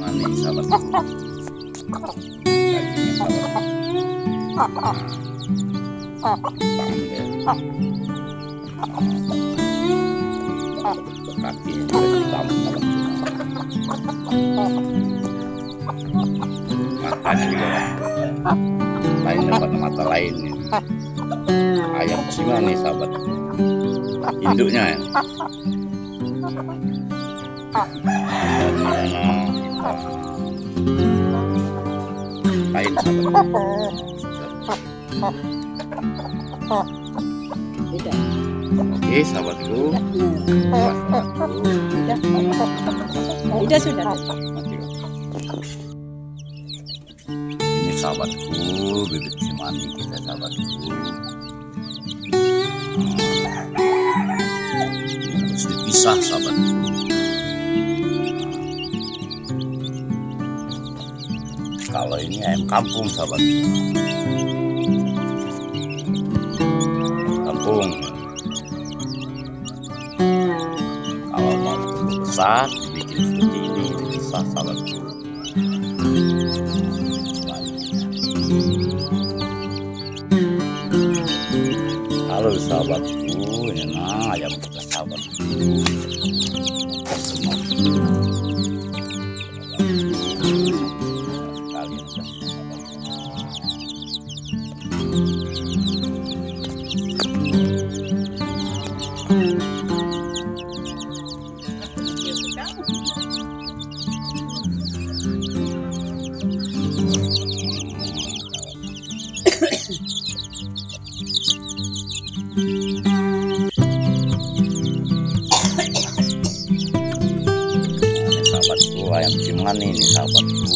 manis sahabatku. Dagingnya sahabatku. Kakinya juga hitam sahabatku. Matanya juga lain dapat mata lain nih. Ayam cima nih sahabat, induknya ya. Lain sahabat. Oke sahabatku, sudah. Ini sahabatku, bibit cimani kita sahabatku. Harus dipisah sahabatku. Kalau ini ayam kampung sahabatku. Kampung. Kalau mau besar, bikin seperti ini dipisah sahabatku. Halo sahabatku, ini nah ayam kita sahabatku. Sahabatku, ayam cimani ini sahabatku.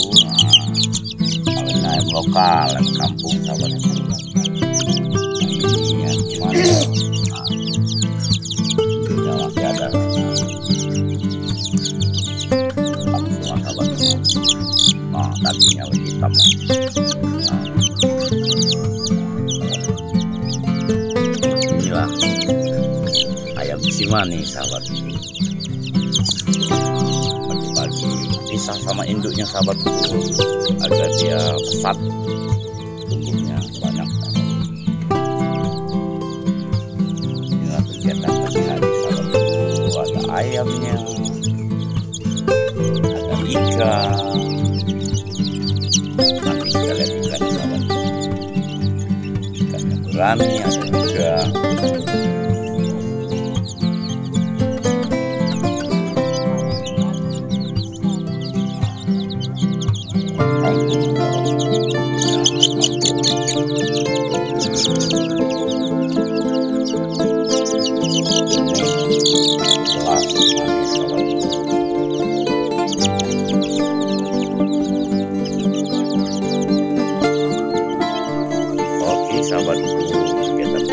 Kalau ini ayam lokal, ayam kampung sahabatku. Ini ayam cimani. Ini masih ada kampung sahabatku. Nah, dagingnya lebih hitam. Inilah ayam cimani sahabatku. Pisah sama induknya sahabatku agar dia pesat tubuhnya banyak. Inilah kegiatan pagi-hari sahabatku. Ada ayamnya, ada ikan. Nanti kita lihat ikannya sahabatku. Ikannya berani ada juga. Oke sahabatku, kegiatan